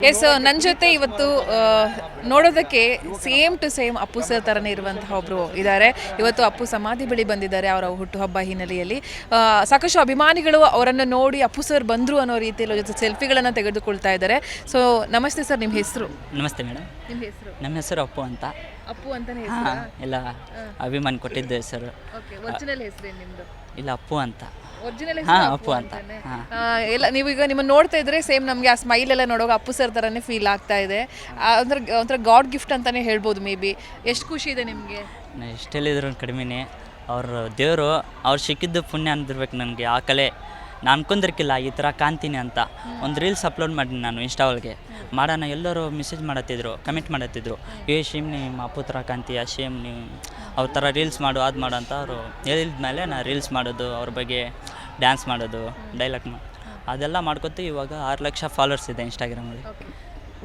S ನನ್ನ ಜೊತೆ ಇವತ್ತು ನೋಡೋದಕ್ಕೆ same to same Appu sir ಥರನೇ ಇರುವಂತಹ ಒಬ್ಬರು ಇದ್ದಾರೆ. ಇವತ್ತು ಅಪ್ಪು ಸಮಾಧಿ ಬಳಿ ಬಂದಿದ್ದಾರೆ ಅವರ ಹುಟ್ಟುಹಬ್ಬ ಹಿನ್ನೆಲೆಯಲ್ಲಿ. ಸಾಕಷ್ಟು ಅಭಿಮಾನಿಗಳು ಅವರನ್ನು ನೋಡಿ ಅಪ್ಪು ಸರ್ ಬಂದರು ಅನ್ನೋ ರೀತಿಯಲ್ಲಿ ಜೊತೆ ಸೆಲ್ಫಿಗಳನ್ನು ತೆಗೆದುಕೊಳ್ತಾ ಇದ್ದಾರೆ. ಸೊ ನಮಸ್ತೆ ಸರ್, ನಿಮ್ಮ ಹೆಸರು? ನಮಸ್ತೆ ಮೇಡಮ್. ನಿಮ್ಮ ಹೆಸರು? ನಮ್ಮ ಹೆಸರು ಅಪ್ಪು ಅಂತ. ಅಪ್ಪು ಅಂತಾನೆ ಹೆಸರು? ಎಲ್ಲ ಅಭಿಮಾನಿ ಕೊಟ್ಟಿದ್ದ ಹೆಸರು. ಓಕೆ, ಒರಿಜಿನಲ್ ಹೆಸರೇನು ನಿಮ್ಮದು? ಇಲ್ಲ, ಅಪ್ಪು ಅಂತ. ಒರಿಜಿನಲ್ ಅಪ್ಪು ಅಂತ. ಎಲ್ಲ ನೀವೀಗ ನಿಮ್ಮನ್ನು ನೋಡ್ತಾ ಇದ್ರೆ ಸೇಮ್ ನಮಗೆ ಆ ಸ್ಮೈಲ್ ಎಲ್ಲ ನೋಡುವಾಗ ಅಪ್ಪು ಸರ್ ಥರನೇ ಫೀಲ್ ಆಗ್ತಾ ಇದೆ. ಅಂದ್ರೆ ಒಂಥರ ಗಾಡ್ ಗಿಫ್ಟ್ ಅಂತಾನೆ ಹೇಳ್ಬೋದು. ಮೇ ಬಿ ಎಷ್ಟು ಖುಷಿ ಇದೆ ನಿಮಗೆ? ಎಷ್ಟೆಲ್ಲಿದ್ರು ಕಡಿಮೆನೇ. ಅವರು ದೇವರು ಅವ್ರು ಸಿಕ್ಕಿದ್ದು ಪುಣ್ಯ ಅಂದಿರ್ಬೇಕು ನನಗೆ. ಆ ಕಲೆ ನಾನು ಅನ್ಕೊಂಡಿರ್ಕಿಲ್ಲ ಈ ಥರ ಕಾಣ್ತೀನಿ ಅಂತ. ಒಂದು ರೀಲ್ಸ್ ಅಪ್ಲೋಡ್ ಮಾಡೀನಿ ನಾನು ಇನ್ಸ್ಟಾ ಒಳಗೆ. ಮಾಡೋಣ, ಎಲ್ಲರೂ ಮೆಸೇಜ್ ಮಾಡತ್ತಿದ್ರು, ಕಮೆಂಟ್ ಮಾಡತ್ತಿದ್ರು, ಶೇಮ್ ನಿಮ್ಮ ಅಪ್ಪು ಥರ ಕಾಣ್ತೀಯ, ಶೇಮ್ ನೀವು ಅವ್ರ ಥರ ರೀಲ್ಸ್ ಮಾಡು, ಅದು ಮಾಡು ಅಂತ ಅವರು ಹೇಳಿದ ಮೇಲೆ ನಾನು ರೀಲ್ಸ್ ಮಾಡೋದು, ಅವ್ರ ಬಗ್ಗೆ ಡ್ಯಾನ್ಸ್ ಮಾಡೋದು, ಡೈಲಾಗ್ ಅದೆಲ್ಲ ಮಾಡ್ಕೊತೀವಿ. ಇವಾಗ 6 ಲಕ್ಷ ಫಾಲೋವರ್ಸ್ ಇದೆ ಇನ್ಸ್ಟಾಗ್ರಾಮಲ್ಲಿ.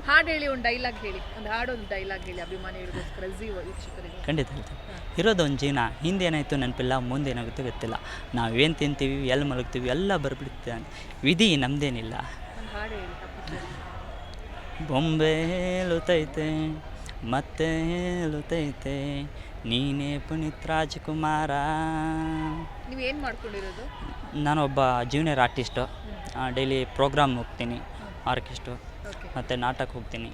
ಹಾಡು ಹೇಳಿ, ಒಂದು ಡೈಲಾಗ್ ಹೇಳಿ, ಒಂದು ಡೈಲಾಗ್ ಹೇಳಿ ಅಭಿಮಾನಿಗಳಿಗೋಸ್ಕರ. ಖಂಡಿತ ಹೇಳ್ತೀನಿ. ಇರೋದು ಒಂದು ಜೀವನ, ಹಿಂದೇನಾಯಿತು ನೆನಪಿಲ್ಲ, ಮುಂದೇನಾಗುತ್ತೆ ಗೊತ್ತಿಲ್ಲ. ನಾವೇನು ತಿಂತೀವಿ, ಎಲ್ಲಿ ಮಲಗ್ತೀವಿ ಎಲ್ಲ ಬರ್ಬಿಡ್ತೀವಿ. ವಿಧಿ ನಮ್ಮದೇನಿಲ್ಲ. ಬೊಂಬೆ ಹೇಳುತ್ತೈತೆ ಮತ್ತೆ ಹೇಳುತ್ತೈತೆ, ನೀನೇ ಪುನೀತ್ ರಾಜ್ಕುಮಾರ. ನೀವೇನು ಮಾಡ್ಕೊಂಡಿರೋದು? ನಾನು ಒಬ್ಬ ಜೂನಿಯರ್ ಆರ್ಟಿಸ್ಟು. ಡೈಲಿ ಪ್ರೋಗ್ರಾಮ್ ಹೋಗ್ತೀನಿ, ಆರ್ಕೆಸ್ಟ್ರು ಮತ್ತು ನಾಟಕ ಹೋಗ್ತೀನಿ.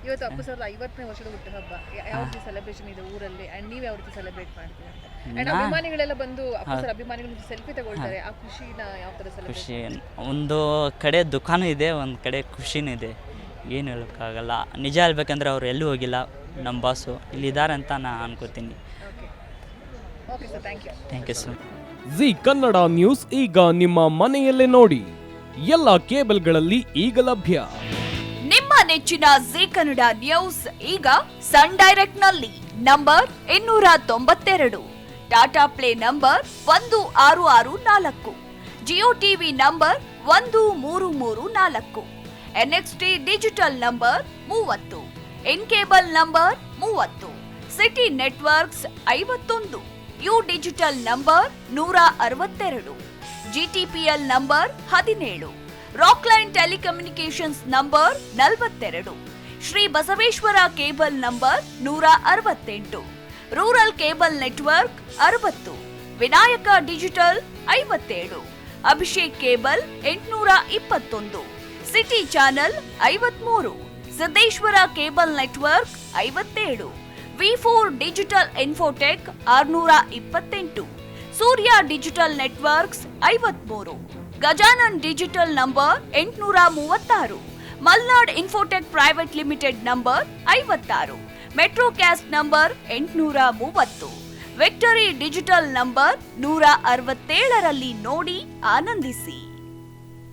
ಇವತ್ತು ಅಪ್ಪು ಸರ್ 50ನೇ ವರ್ಷದ ಹುಟ್ಟುಹಬ್ಬ. ಯಾವ ರೀತಿ ಸೆಲೆಬ್ರೇಷನ್ ಇದೆ ಊರಲ್ಲಿ, ಆ್ಯಂಡ್ ನೀವು ಯಾವ ರೀತಿ ಸೆಲೆಬ್ರೇಟ್ ಮಾಡ್ತೀವಿ ಅಂತ? ಆ್ಯಂಡ್ ಅಭಿಮಾನಿಗಳೆಲ್ಲ ಬಂದು ಅಪ್ಪು ಸರ್ ಅಭಿಮಾನಿಗಳು ಸೆಲ್ಫಿ ತಗೊಳ್ತಾರೆ. ಆ ಖುಷಿನ ಯಾವ ಥರ ಖುಷಿ? ಒಂದು ಕಡೆ ದುಃಖನೂ ಇದೆ, ಒಂದು ಕಡೆ ಖುಷಿನೂ ಇದೆ. ಏನು ಹೇಳೋಕ್ಕಾಗಲ್ಲ. ನಿಜ ಹೇಳ್ಬೇಕಂದ್ರೆ ಅವ್ರು ಎಲ್ಲೂ ಹೋಗಿಲ್ಲ. ನಮ್ಮ ಬಾಸು ಇಲ್ಲಿದ್ದಾರೆ ಅಂತ ನಾನು ಅನ್ಕೋತೀನಿ. Okay sir, thank you sir. Zee Kannada news ಈಗ ನಿಮ್ಮ ಮನೆಯಲ್ಲೇ ನೋಡಿ. ಎಲ್ಲ ಕೇಬಲ್ಗಳಲ್ಲಿ ಈಗ ಲಭ್ಯ. ನಿಮ್ಮ ನೆಚ್ಚಿನ ಜಿ ಕನ್ನಡ ನ್ಯೂಸ್ ಈಗ ಸನ್ ಡೈರೆಕ್ಟ್ ನಲ್ಲಿ number 292, Tata play number 1664, Jio TV number 1334, NXT digital number 30, in cable number 30, city networks 51, U digital number 162, GTPL number 17, Rockline telecommunications number 42, Shri Basaveshwara cable number 168, rural cable network 60, Vinayaka digital 57, Abhishek cable 821, city channel 53, Siddeshwara cable network 57, V4 digital Infotech 628, Surya digital networks 53, Gajanan digital number 836, Malnad Infotech private limited number 56, Metrocast number 830, Victory digital number 167ರಲ್ಲಿ ನೋಡಿ ಆನಂದಿಸಿ.